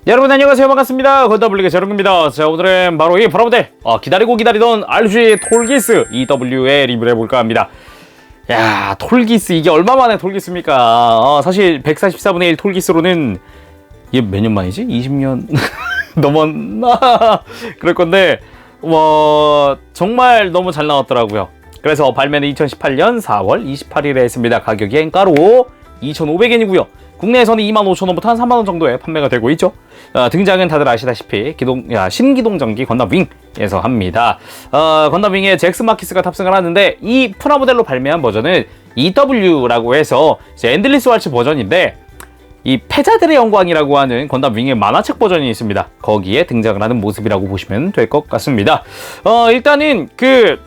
여러분 안녕하세요. 반갑습니다. 건더블리그의 제롱입니다. 자, 오늘은 바로 이 프라모델 기다리고 기다리던 RG 톨기스 EW의 리뷰를 해볼까 합니다. 야, 톨기스 이게 얼마만에 톨기스입니까? 사실 144분의 1 톨기스로는 이게 몇 년 만이지? 20년 넘었나? 그럴 건데 정말 너무 잘 나왔더라고요. 그래서 발매는 2018년 4월 28일에 했습니다. 가격이 엔가로 2,500엔이고요. 국내에서는 25,000원부터 한 3만원 정도에 판매가 되고 있죠. 등장은 다들 아시다시피 신기동 전기 건담 윙에서 합니다. 건담 윙에 잭스 마키스가 탑승을 하는데 이 프라모델로 발매한 버전은 EW라고 해서 이제 엔들리스 왈츠 버전인데 이 패자들의 영광이라고 하는 건담 윙의 만화책 버전이 있습니다. 거기에 등장을 하는 모습이라고 보시면 될 것 같습니다. 일단은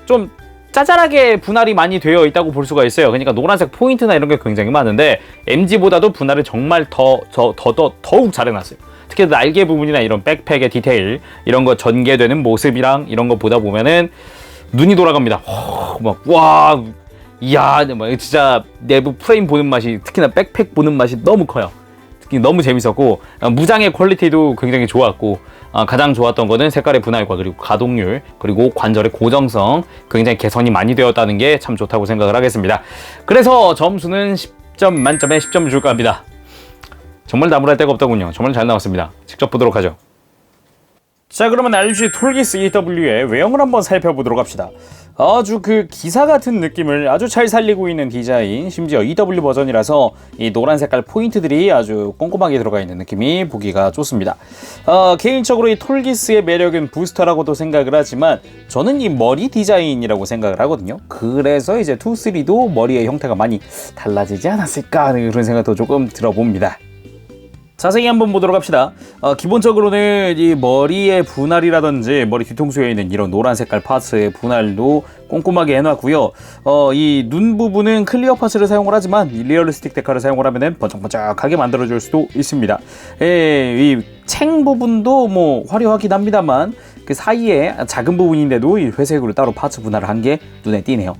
좀 짜잘하게 분할이 많이 되어 있다고 볼 수가 있어요. 그러니까 노란색 포인트나 이런 게 굉장히 많은데 MG보다도 분할을 정말 더욱 잘 해놨어요. 특히 날개 부분이나 이런 백팩의 디테일 이런 거 전개되는 모습이랑 이런 거 보다 보면은 눈이 돌아갑니다. 이야, 진짜 내부 프레임 보는 맛이, 특히나 백팩 보는 맛이 너무 커요. 특히 너무 재밌었고 무장의 퀄리티도 굉장히 좋았고 가장 좋았던 거는 색깔의 분할과 그리고 가동률 그리고 관절의 고정성 굉장히 개선이 많이 되었다는 게 참 좋다고 생각을 하겠습니다. 그래서 점수는 10점 만점에 10점을 줄까 합니다. 정말 나무랄 데가 없더군요. 정말 잘 나왔습니다. 직접 보도록 하죠. 자, 그러면 RG 톨기스 EW의 외형을 한번 살펴보도록 합시다. 아주 기사 같은 느낌을 아주 잘 살리고 있는 디자인, 심지어 EW 버전이라서 이 노란 색깔 포인트들이 아주 꼼꼼하게 들어가 있는 느낌이 보기가 좋습니다. 개인적으로 이 톨기스의 매력은 부스터라고도 생각을 하지만 저는 이 머리 디자인이라고 생각을 하거든요. 그래서 이제 2, 3도 머리의 형태가 많이 달라지지 않았을까 하는 그런 생각도 조금 들어봅니다. 자세히 한번 보도록 합시다. 기본적으로는 이 머리의 분할이라든지 머리 뒤통수에 있는 이런 노란 색깔 파츠의 분할도 꼼꼼하게 해놨고요. 이 눈 부분은 클리어 파츠를 사용을 하지만 이 리얼리스틱 데카를 사용을 하면 번쩍번쩍하게 만들어줄 수도 있습니다. 이 챙 부분도 화려하긴 합니다만 그 사이에 작은 부분인데도 이 회색으로 따로 파츠 분할을 한 게 눈에 띄네요.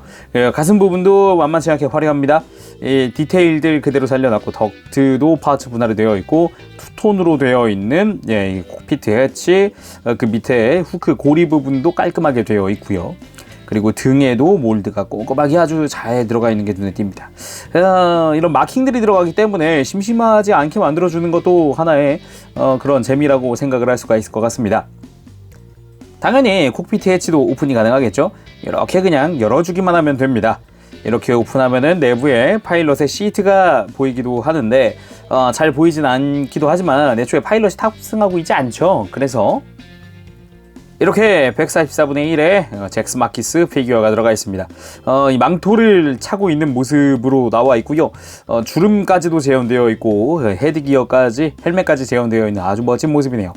가슴 부분도 만만치 않게 화려합니다. 이 디테일들 그대로 살려놨고 덕트도 파츠 분할이 되어 있고 투톤으로 되어 있는 이 콕피트 해치, 그 밑에 후크 고리 부분도 깔끔하게 되어 있고요. 그리고 등에도 몰드가 꼼꼼하게 아주 잘 들어가 있는 게 눈에 띕니다. 이런 마킹들이 들어가기 때문에 심심하지 않게 만들어주는 것도 하나의 그런 재미라고 생각을 할 수가 있을 것 같습니다. 당연히 콕피트 해치도 오픈이 가능하겠죠. 이렇게 그냥 열어주기만 하면 됩니다. 이렇게 오픈하면은 내부에 파일럿의 시트가 보이기도 하는데 잘 보이진 않기도 하지만 애초에 파일럿이 탑승하고 있지 않죠. 그래서 이렇게 144분의 1의 잭스 마키스 피규어가 들어가 있습니다. 이 망토를 차고 있는 모습으로 나와 있고요. 주름까지도 재현되어 있고 헤드기어까지 헬멧까지 재현되어 있는 아주 멋진 모습이네요.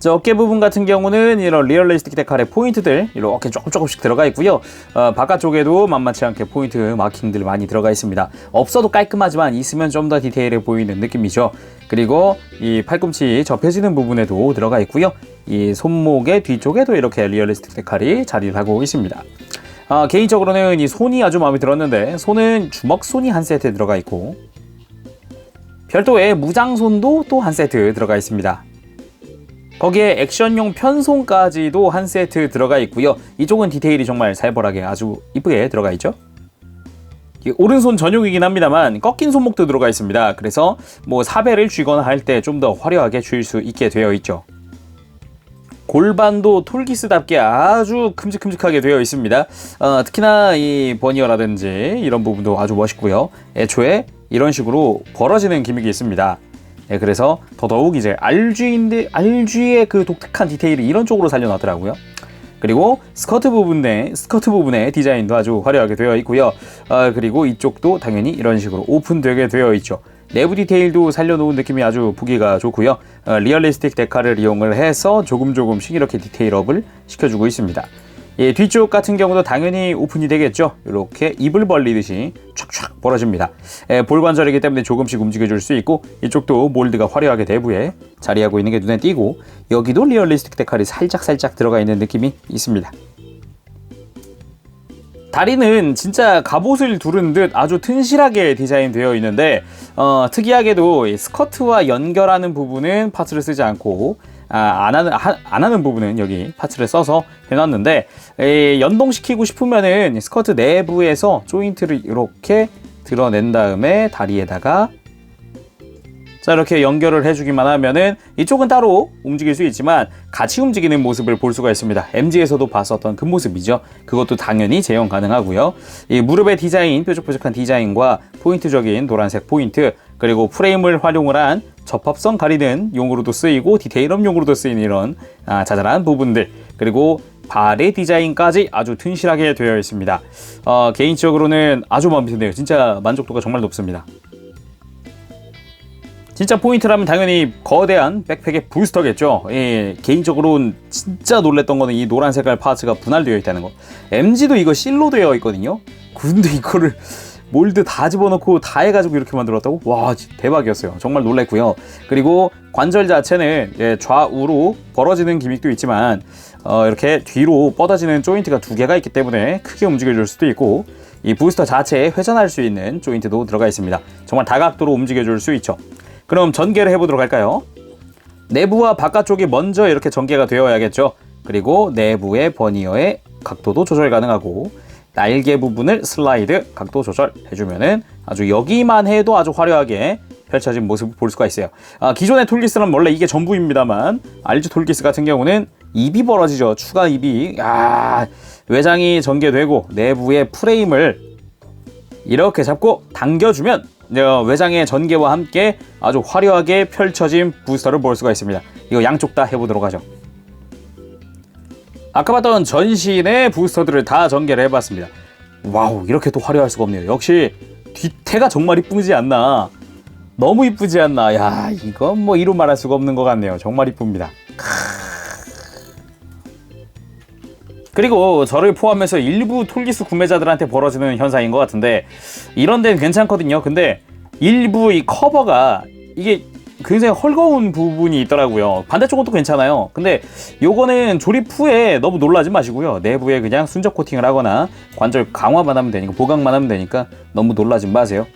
어깨 부분 같은 경우는 이런 리얼리스틱 데칼의 포인트들 이렇게 조금씩 들어가 있고요. 바깥쪽에도 만만치 않게 포인트 마킹들 많이 들어가 있습니다. 없어도 깔끔하지만 있으면 좀 더 디테일해 보이는 느낌이죠. 그리고 이 팔꿈치 접혀지는 부분에도 들어가 있고요. 이 손목의 뒤쪽에도 이렇게 리얼리스틱 데칼이 자리를 하고 있습니다. 개인적으로는 이 손이 아주 마음에 들었는데 손은 주먹손이 한 세트 들어가 있고 별도의 무장손도 또 한 세트 들어가 있습니다. 거기에 액션용 편손까지도 한 세트 들어가 있고요. 이쪽은 디테일이 정말 살벌하게 아주 이쁘게 들어가 있죠. 오른손 전용이긴 합니다만 꺾인 손목도 들어가 있습니다. 그래서 사배를 쥐거나 할 때 좀 더 화려하게 쥘 수 있게 되어 있죠. 골반도 톨기스답게 아주 큼직큼직하게 되어 있습니다. 특히나 이 버니어라든지 이런 부분도 아주 멋있고요. 애초에 이런 식으로 벌어지는 기믹이 있습니다. 그래서 더더욱 이제 RG의 그 독특한 디테일이 이런 쪽으로 살려놨더라고요. 그리고 스커트 부분의 디자인도 아주 화려하게 되어 있고요. 그리고 이쪽도 당연히 이런 식으로 오픈되게 되어 있죠. 내부 디테일도 살려놓은 느낌이 아주 보기가 좋고요. 리얼리스틱 데카를 이용을 해서 조금씩 이렇게 디테일업을 시켜주고 있습니다. 뒤쪽 같은 경우도 당연히 오픈이 되겠죠. 이렇게 입을 벌리듯이 촥촥 벌어집니다. 볼 관절이기 때문에 조금씩 움직여줄 수 있고 이쪽도 몰드가 화려하게 내부에 자리하고 있는 게 눈에 띄고 여기도 리얼리스틱 데칼이 살짝 들어가 있는 느낌이 있습니다. 다리는 진짜 갑옷을 두른 듯 아주 튼실하게 디자인되어 있는데 특이하게도 이 스커트와 연결하는 부분은 파츠를 쓰지 않고 안 하는 부분은 여기 파츠를 써서 해놨는데 연동시키고 싶으면은 스커트 내부에서 조인트를 이렇게 드러낸 다음에 다리에다가 자 이렇게 연결을 해주기만 하면은 이쪽은 따로 움직일 수 있지만 같이 움직이는 모습을 볼 수가 있습니다. MG에서도 봤었던 그 모습이죠. 그것도 당연히 재현 가능하고요. 이 무릎의 디자인, 뾰족뾰족한 디자인과 포인트적인 노란색 포인트, 그리고 프레임을 활용을 한 접합성 가리는 용으로도 쓰이고 디테일업 용으로도 쓰이는 이런 자잘한 부분들, 그리고 발의 디자인까지 아주 튼실하게 되어 있습니다. 개인적으로는 아주 마음에 드네요. 진짜 만족도가 정말 높습니다. 진짜 포인트라면 당연히 거대한 백팩의 부스터겠죠. 개인적으로는 진짜 놀랬던 거는 이 노란 색깔 파츠가 분할되어 있다는 거. MG도 이거 실로 되어 있거든요. 근데 이거를 몰드 다 집어넣고 다 해가지고 이렇게 만들었다고? 와, 대박이었어요. 정말 놀랬고요. 그리고 관절 자체는 좌우로 벌어지는 기믹도 있지만 이렇게 뒤로 뻗어지는 조인트가 2개가 있기 때문에 크게 움직여줄 수도 있고, 이 부스터 자체에 회전할 수 있는 조인트도 들어가 있습니다. 정말 다각도로 움직여줄 수 있죠. 그럼 전개를 해보도록 할까요? 내부와 바깥쪽이 먼저 이렇게 전개가 되어야겠죠. 그리고 내부의 버니어의 각도도 조절 가능하고, 날개 부분을 슬라이드 각도 조절 해주면은 아주 여기만 해도 아주 화려하게 펼쳐진 모습을 볼 수가 있어요. 기존의 톨기스는 원래 이게 전부입니다만 RG 톨기스 같은 경우는 입이 벌어지죠. 추가 입이. 외장이 전개되고 내부의 프레임을 이렇게 잡고 당겨주면 외장의 전개와 함께 아주 화려하게 펼쳐진 부스터를 볼 수가 있습니다. 이거 양쪽 다 해보도록 하죠. 아까 봤던 전신의 부스터들을 다 전개를 해봤습니다. 와우, 이렇게 또 화려할 수가 없네요. 역시 뒤태가 정말 이쁘지 않나. 너무 이쁘지 않나. 야, 이건 뭐 이루 말할 수가 없는 것 같네요. 정말 이쁩니다. 그리고 저를 포함해서 일부 톨기스 구매자들한테 벌어지는 현상인 것 같은데, 이런 데는 괜찮거든요. 근데 일부 이 커버가 이게 굉장히 헐거운 부분이 있더라고요. 반대쪽은 또 괜찮아요. 근데 요거는 조립 후에 너무 놀라지 마시고요. 내부에 그냥 순적 코팅을 하거나 관절 강화만 하면 되니까, 보강만 하면 되니까 너무 놀라지 마세요.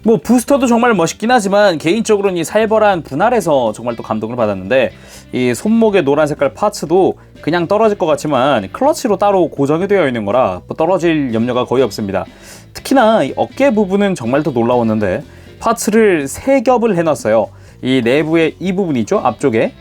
뭐 부스터도 정말 멋있긴 하지만 개인적으로는 이 살벌한 분할에서 정말 또 감동을 받았는데, 이 손목의 노란 색깔 파츠도 그냥 떨어질 것 같지만 클러치로 따로 고정이 되어 있는 거라 뭐 떨어질 염려가 거의 없습니다. 특히나 이 어깨 부분은 정말 더 놀라웠는데 파츠를 3겹을 해놨어요. 이 내부의 이 부분이 있죠, 앞쪽에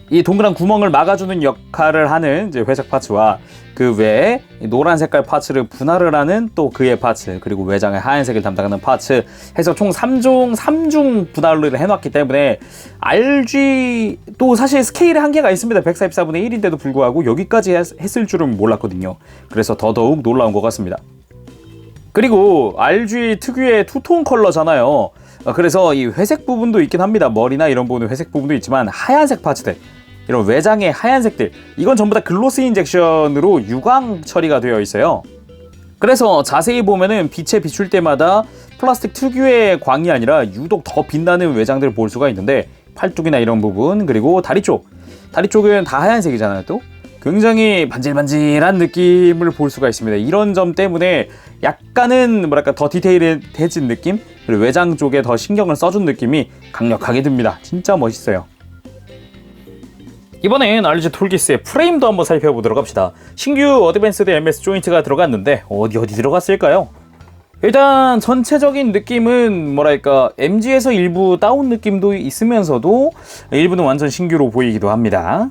이 동그란 구멍을 막아주는 역할을 하는 이제 회색 파츠와 그 외에 노란 색깔 파츠를 분할을 하는 또 그의 파츠, 그리고 외장의 하얀색을 담당하는 파츠 해서 총 3중 분할을 해놨기 때문에 RG 또 사실 스케일에 한계가 있습니다. 144분의 1인데도 불구하고 여기까지 했을 줄은 몰랐거든요. 그래서 더더욱 놀라운 것 같습니다. 그리고 RG 특유의 투톤 컬러잖아요. 그래서 이 회색 부분도 있긴 합니다. 머리나 이런 부분은 회색 부분도 있지만 하얀색 파츠들, 이런 외장의 하얀색들, 이건 전부 다 글로스 인젝션으로 유광 처리가 되어 있어요. 그래서 자세히 보면은 빛에 비출 때마다 플라스틱 특유의 광이 아니라 유독 더 빛나는 외장들을 볼 수가 있는데, 팔뚝이나 이런 부분, 그리고 다리 쪽은 다 하얀색이잖아요. 또 굉장히 반질반질한 느낌을 볼 수가 있습니다. 이런 점 때문에 약간은 뭐랄까 더 디테일해진 느낌, 그리고 외장 쪽에 더 신경을 써준 느낌이 강력하게 듭니다. 진짜 멋있어요. 이번엔 RG 톨기스의 프레임도 한번 살펴보도록 합시다. 신규 어드밴스드 MS 조인트가 들어갔는데 어디 들어갔을까요? 일단 전체적인 느낌은 뭐랄까 MG에서 일부 따온 느낌도 있으면서도 일부는 완전 신규로 보이기도 합니다.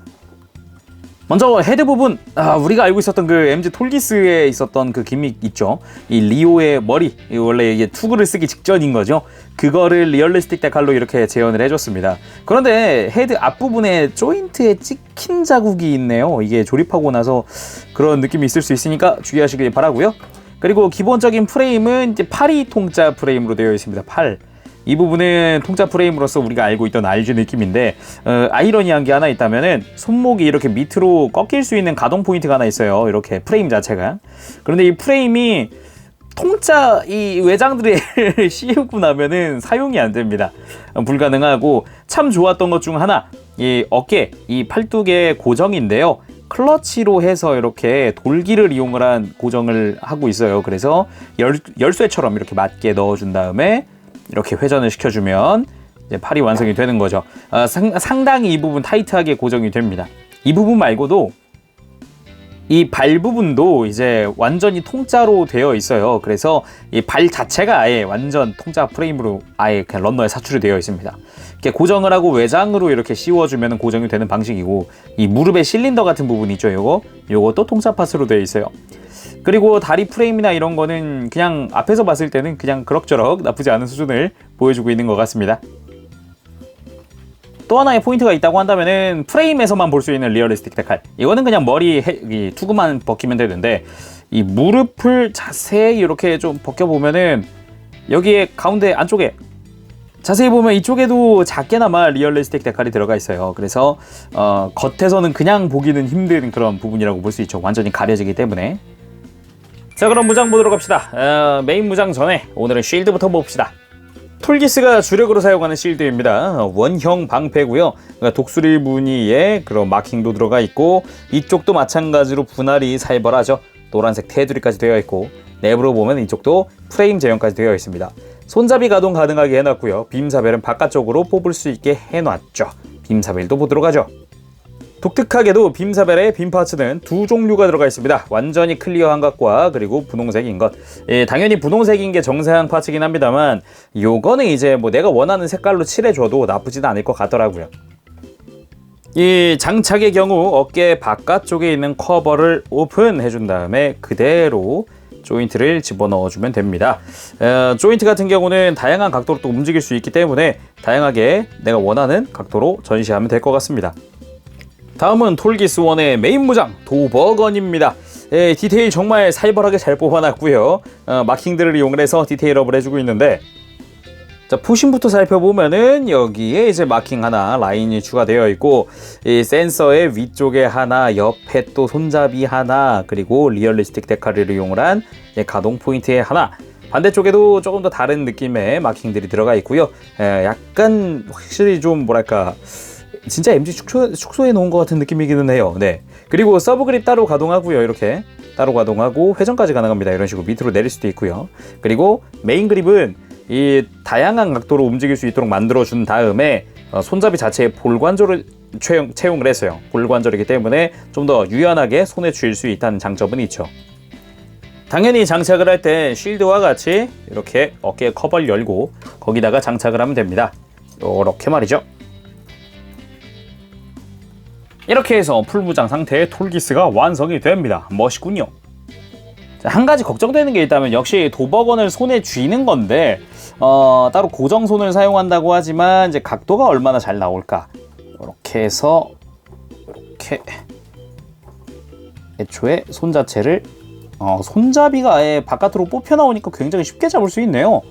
먼저 헤드 부분, 우리가 알고 있었던 그 MG 톨기스에 있었던 그 기믹 있죠. 이 리오의 머리, 원래 이게 투구를 쓰기 직전인 거죠. 그거를 리얼리스틱 데칼로 이렇게 재현을 해줬습니다. 그런데 헤드 앞부분에 조인트에 찍힌 자국이 있네요. 이게 조립하고 나서 그런 느낌이 있을 수 있으니까 주의하시길 바라고요. 그리고 기본적인 프레임은 이제 파리 통짜 프레임으로 되어 있습니다. 이 부분은 통짜 프레임으로서 우리가 알고 있던 RG 느낌인데, 아이러니한 게 하나 있다면은 손목이 이렇게 밑으로 꺾일 수 있는 가동 포인트가 하나 있어요. 이렇게 프레임 자체가. 그런데 이 프레임이 통짜 이 외장들을 씌우고 나면은 사용이 안 됩니다. 불가능하고, 참 좋았던 것 중 하나, 이 어깨, 이 팔뚝의 고정인데요. 클러치로 해서 이렇게 돌기를 이용을 한 고정을 하고 있어요. 그래서 열쇠처럼 이렇게 맞게 넣어준 다음에 이렇게 회전을 시켜주면 이제 팔이 완성이 되는 거죠. 상당히 이 부분 타이트하게 고정이 됩니다. 이 부분 말고도 이 발 부분도 이제 완전히 통짜로 되어 있어요. 그래서 이 발 자체가 아예 완전 통짜 프레임으로 아예 그냥 런너에 사출이 되어 있습니다. 이렇게 고정을 하고 외장으로 이렇게 씌워주면 고정이 되는 방식이고, 이 무릎의 실린더 같은 부분 있죠. 요것도 통짜 팟으로 되어 있어요. 그리고 다리 프레임이나 이런 거는 그냥 앞에서 봤을 때는 그냥 그럭저럭 나쁘지 않은 수준을 보여주고 있는 것 같습니다. 또 하나의 포인트가 있다고 한다면은 프레임에서만 볼 수 있는 리얼리스틱 데칼. 이거는 그냥 머리 투구만 벗기면 되는데, 이 무릎을 자세히 이렇게 좀 벗겨보면은 여기에 가운데 안쪽에 자세히 보면 이쪽에도 작게나마 리얼리스틱 데칼이 들어가 있어요. 그래서 겉에서는 그냥 보기는 힘든 그런 부분이라고 볼 수 있죠. 완전히 가려지기 때문에. 자, 그럼 무장 보도록 합시다. 메인 무장 전에 오늘은 쉴드부터 봅시다. 톨기스가 주력으로 사용하는 실드입니다. 원형 방패고요. 독수리 무늬에 그런 마킹도 들어가 있고, 이쪽도 마찬가지로 분할이 살벌하죠. 노란색 테두리까지 되어 있고, 내부로 보면 이쪽도 프레임 제형까지 되어 있습니다. 손잡이 가동 가능하게 해놨고요. 빔사벨은 바깥쪽으로 뽑을 수 있게 해놨죠. 빔사벨도 보도록 하죠. 독특하게도 빔사벨의 빔파츠는 두 종류가 들어가 있습니다. 완전히 클리어한 것과 그리고 분홍색인 것. 당연히 분홍색인 게 정상 파츠긴 합니다만, 요거는 이제 뭐 내가 원하는 색깔로 칠해줘도 나쁘진 않을 것 같더라고요. 이 장착의 경우 어깨 바깥쪽에 있는 커버를 오픈해준 다음에 그대로 조인트를 집어넣어주면 됩니다. 조인트 같은 경우는 다양한 각도로 또 움직일 수 있기 때문에 다양하게 내가 원하는 각도로 전시하면 될 것 같습니다. 다음은 톨기스1의 메인 무장 도버건입니다. 디테일 정말 살벌하게 잘 뽑아놨고요. 마킹들을 이용해서 디테일업을 해주고 있는데, 자, 푸신부터 살펴보면은 여기에 이제 마킹 하나 라인이 추가되어 있고, 이 센서의 위쪽에 하나, 옆에 또 손잡이 하나, 그리고 리얼리스틱 데칼을 이용한 가동 포인트에 하나, 반대쪽에도 조금 더 다른 느낌의 마킹들이 들어가 있고요. 약간 확실히 좀 뭐랄까, 진짜 MG 축소해 놓은 것 같은 느낌이기는 해요. 네. 그리고 서브 그립 따로 가동하고요. 이렇게 따로 가동하고 회전까지 가능합니다. 이런 식으로 밑으로 내릴 수도 있고요. 그리고 메인 그립은 이 다양한 각도로 움직일 수 있도록 만들어준 다음에 손잡이 자체에 볼관절을 채용을 했어요. 볼관절이기 때문에 좀 더 유연하게 손에 쥘 수 있다는 장점은 있죠. 당연히 장착을 할 때 쉴드와 같이 이렇게 어깨 커버를 열고 거기다가 장착을 하면 됩니다. 이렇게 말이죠. 이렇게 해서 풀무장 상태의 톨기스가 완성이 됩니다. 멋있군요. 자, 한 가지 걱정되는 게 있다면 역시 도버건을 손에 쥐는 건데, 따로 고정손을 사용한다고 하지만 이제 각도가 얼마나 잘 나올까. 이렇게 해서 이렇게 애초에 손 자체를 손잡이가 아예 바깥으로 뽑혀 나오니까 굉장히 쉽게 잡을 수 있네요.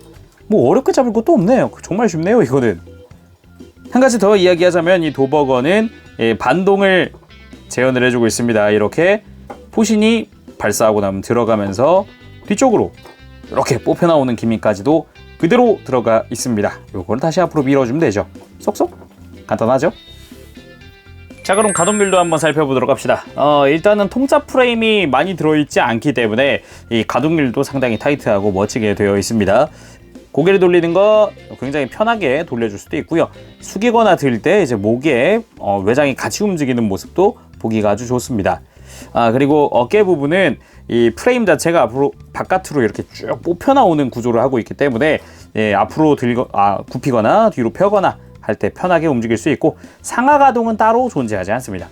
뭐 어렵게 잡을 것도 없네요. 정말 쉽네요, 이거는. 한 가지 더 이야기하자면 이 도버건은 반동을 재현을 해주고 있습니다. 이렇게 포신이 발사하고 나면 들어가면서 뒤쪽으로 이렇게 뽑혀 나오는 기미까지도 그대로 들어가 있습니다. 요걸 다시 앞으로 밀어주면 되죠. 쏙쏙 간단하죠? 자, 그럼 가동률도 한번 살펴보도록 합시다. 일단은 통짜 프레임이 많이 들어있지 않기 때문에 이 가동률도 상당히 타이트하고 멋지게 되어 있습니다. 고개를 돌리는 거 굉장히 편하게 돌려줄 수도 있고요. 숙이거나 들 때 이제 목에 외장이 같이 움직이는 모습도 보기가 아주 좋습니다. 그리고 어깨 부분은 이 프레임 자체가 앞으로 바깥으로 이렇게 쭉 뽑혀 나오는 구조를 하고 있기 때문에 앞으로 굽히거나 뒤로 펴거나 할 때 편하게 움직일 수 있고, 상하 가동은 따로 존재하지 않습니다.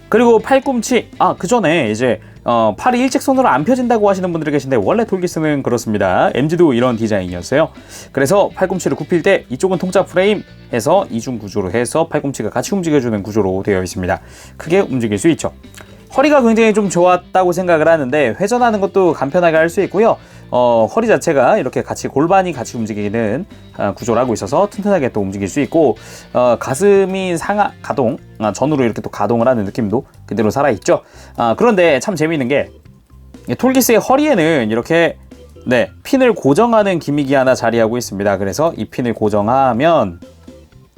그리고 팔꿈치, 그 전에 이제 팔이 일직선으로 안 펴진다고 하시는 분들이 계신데, 원래 톨기스는 그렇습니다. MG도 이런 디자인이었어요. 그래서 팔꿈치를 굽힐 때 이쪽은 통짜 프레임 해서 이중 구조로 해서 팔꿈치가 같이 움직여주는 구조로 되어 있습니다. 크게 움직일 수 있죠. 허리가 굉장히 좀 좋았다고 생각을 하는데, 회전하는 것도 간편하게 할 수 있고요. 허리 자체가 이렇게 같이 골반이 같이 움직이는 구조를 하고 있어서 튼튼하게 또 움직일 수 있고, 가슴이 상하 가동 전으로 이렇게 또 가동을 하는 느낌도 그대로 살아있죠. 그런데 참 재미있는 게 톨기스의 허리에는 이렇게 핀을 고정하는 기믹이 하나 자리하고 있습니다. 그래서 이 핀을 고정하면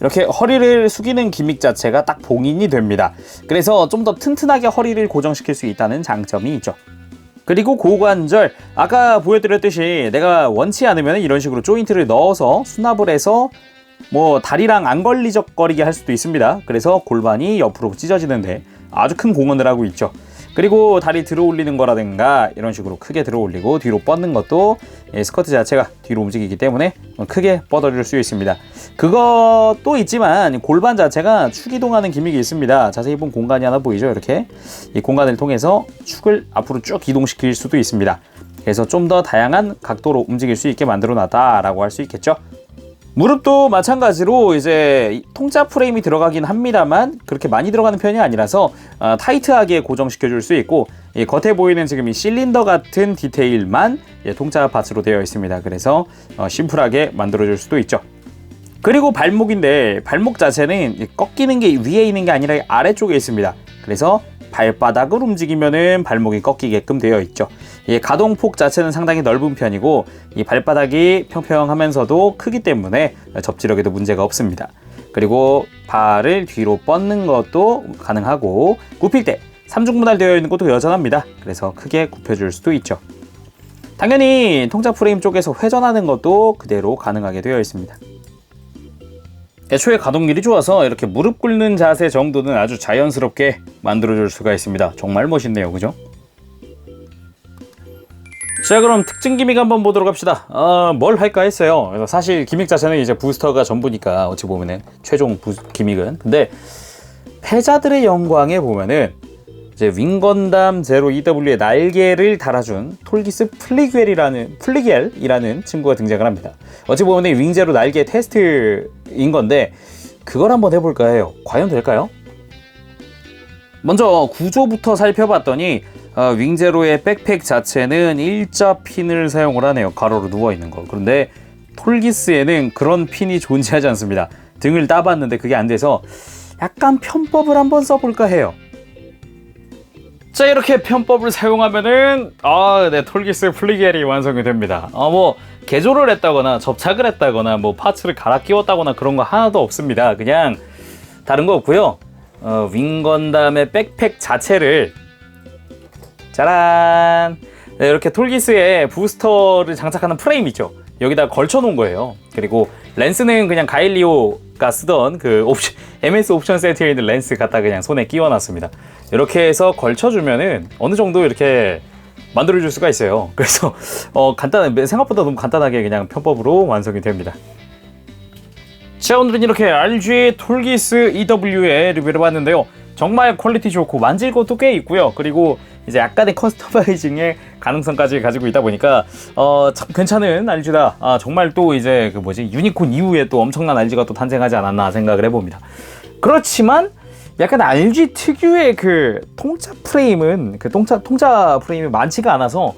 이렇게 허리를 숙이는 기믹 자체가 딱 봉인이 됩니다. 그래서 좀 더 튼튼하게 허리를 고정시킬 수 있다는 장점이 있죠. 그리고 고관절, 아까 보여드렸듯이 내가 원치 않으면 이런 식으로 조인트를 넣어서 수납을 해서 뭐 다리랑 안 걸리적거리게 할 수도 있습니다. 그래서 골반이 옆으로 찢어지는데 아주 큰 공헌을 하고 있죠. 그리고 다리 들어 올리는 거라든가 이런 식으로 크게 들어 올리고 뒤로 뻗는 것도 스커트 자체가 뒤로 움직이기 때문에 크게 뻗어줄 수 있습니다. 그것도 있지만 골반 자체가 축 이동하는 기믹이 있습니다. 자세히 보면 공간이 하나 보이죠? 이렇게 이 공간을 통해서 축을 앞으로 쭉 이동시킬 수도 있습니다. 그래서 좀 더 다양한 각도로 움직일 수 있게 만들어 놨다라고 할 수 있겠죠. 무릎도 마찬가지로 이제 통짜 프레임이 들어가긴 합니다만 그렇게 많이 들어가는 편이 아니라서 타이트하게 고정시켜 줄 수 있고, 겉에 보이는 지금 이 실린더 같은 디테일만 통짜 파츠로 되어 있습니다. 그래서 심플하게 만들어 줄 수도 있죠. 그리고 발목인데, 발목 자체는 꺾이는 게 위에 있는 게 아니라 아래쪽에 있습니다. 그래서 발바닥을 움직이면은 발목이 꺾이게끔 되어 있죠. 이 가동폭 자체는 상당히 넓은 편이고 이 발바닥이 평평하면서도 크기 때문에 접지력에도 문제가 없습니다. 그리고 발을 뒤로 뻗는 것도 가능하고 굽힐 때 삼중분할 되어 있는 것도 여전합니다. 그래서 크게 굽혀줄 수도 있죠. 당연히 통짜 프레임 쪽에서 회전하는 것도 그대로 가능하게 되어 있습니다. 애초에 가동률이 좋아서 이렇게 무릎 꿇는 자세 정도는 아주 자연스럽게 만들어줄 수가 있습니다. 정말 멋있네요, 그죠? 자, 그럼 특징 기믹 한번 보도록 합시다. 뭘 할까 했어요. 그래서 사실 기믹 자체는 이제 부스터가 전부니까 어찌 보면은 최종 기믹은. 근데 패자들의 영광에 보면은 이제 윙건담 제로 EW의 날개를 달아준 톨기스 플리겔이라는 친구가 등장을 합니다. 어찌 보면 윙제로 날개 테스트인 건데 그걸 한번 해볼까 해요. 과연 될까요? 먼저 구조부터 살펴봤더니 윙제로의 백팩 자체는 일자 핀을 사용을 하네요. 가로로 누워있는 거. 그런데 톨기스에는 그런 핀이 존재하지 않습니다. 등을 따봤는데 그게 안 돼서 약간 편법을 한번 써볼까 해요. 자, 이렇게 편법을 사용하면은 네, 톨기스 플리겔이 완성이 됩니다. 뭐 개조를 했다거나 접착을 했다거나 뭐 파츠를 갈아 끼웠다거나 그런 거 하나도 없습니다. 그냥 다른 거 없고요. 윙건담의 백팩 자체를 짜란! 네, 이렇게 톨기스에 부스터를 장착하는 프레임 있죠. 여기다 걸쳐 놓은 거예요. 그리고 렌스는 그냥 가일리오가 쓰던 그 MS 옵션 세트에 있는 렌스 갖다 그냥 손에 끼워 놨습니다. 이렇게 해서 걸쳐주면은 어느 정도 이렇게 만들어줄 수가 있어요. 그래서 생각보다 너무 간단하게 그냥 편법으로 완성이 됩니다. 자, 오늘은 이렇게 RG 톨기스 EW의 리뷰를 해봤는데요. 정말 퀄리티 좋고 만질 것도 꽤 있고요. 그리고 이제 약간의 커스터마이징의 가능성까지 가지고 있다 보니까 참 괜찮은 RG다. 정말 또 이제 유니콘 이후에 또 엄청난 RG가 또 탄생하지 않았나 생각을 해봅니다. 그렇지만 약간 RG 특유의 그 통짜 프레임은 통짜 프레임이 많지가 않아서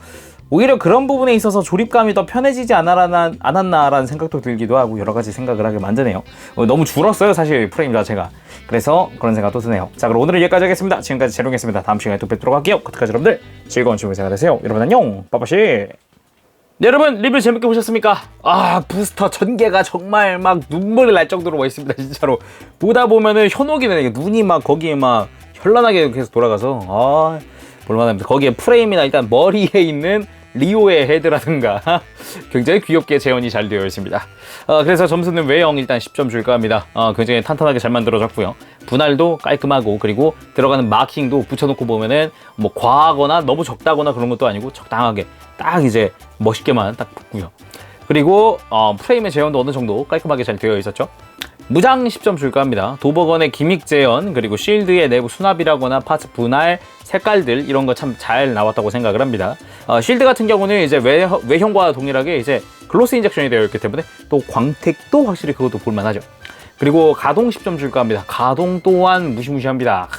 오히려 그런 부분에 있어서 조립감이 더 편해지지 않았나라는 생각도 들기도 하고 여러 가지 생각을 하게 만드네요. 너무 줄었어요, 사실 프레임 자체가. 그래서 그런 생각도 드네요. 자, 그럼 오늘은 여기까지 하겠습니다. 지금까지 재롱이었습니다. 다음 시간에 또 뵙도록 할게요. 그때까지 여러분들 즐거운 주말 생활 되세요. 여러분 안녕, 빠빠시. 네, 여러분 리뷰 재밌게 보셨습니까? 부스터 전개가 정말 막 눈물이 날 정도로 멋있습니다. 진짜로 보다 보면은 현혹이네. 눈이 막 거기에 막 현란하게 계속 돌아가서 볼만합니다. 거기에 프레임이나 일단 머리에 있는 리오의 헤드라든가 굉장히 귀엽게 재현이 잘 되어 있습니다. 그래서 점수는 외형 일단 10점 줄까 합니다. 굉장히 탄탄하게 잘 만들어졌고요. 분할도 깔끔하고, 그리고 들어가는 마킹도 붙여놓고 보면은 뭐 과하거나 너무 적다거나 그런 것도 아니고 적당하게 딱 이제 멋있게만 딱 붙고요. 그리고 프레임의 재현도 어느 정도 깔끔하게 잘 되어 있었죠. 무장 10점 줄까 합니다. 도버건의 기믹 재현, 그리고 실드의 내부 수납이라거나 파츠 분할, 색깔들 이런 거 참 잘 나왔다고 생각을 합니다. 실드 같은 경우는 이제 외형과 동일하게 이제 글로스 인젝션이 되어 있기 때문에 또 광택도 확실히 그것도 볼만하죠. 그리고 가동 10점 줄까 합니다. 가동 또한 무시무시합니다.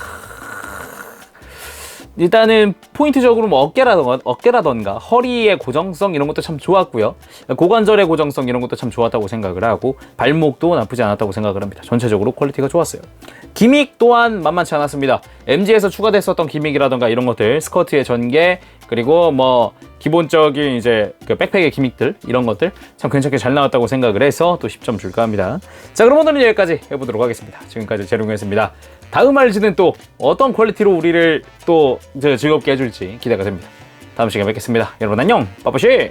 일단은 포인트적으로 뭐 어깨라던가 허리의 고정성 이런 것도 참 좋았고요. 고관절의 고정성 이런 것도 참 좋았다고 생각을 하고, 발목도 나쁘지 않았다고 생각을 합니다. 전체적으로 퀄리티가 좋았어요. 기믹 또한 만만치 않았습니다. MG에서 추가됐었던 기믹이라던가 이런 것들, 스커트의 전개, 그리고 뭐 기본적인 이제 그 백팩의 기믹들 이런 것들 참 괜찮게 잘 나왔다고 생각을 해서 또 10점 줄까 합니다. 자, 그럼 오늘은 여기까지 해보도록 하겠습니다. 지금까지 제롱이었습니다. 다음 RG는 또 어떤 퀄리티로 우리를 또 즐겁게 해줄지 기대가 됩니다. 다음 시간에 뵙겠습니다. 여러분 안녕, 빠빠시.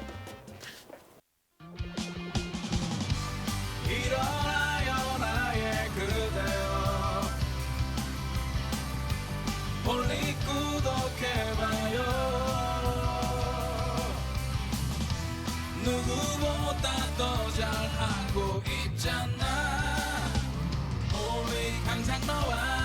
누구보다 더 잘하고 있잖아. 우리 항상 너와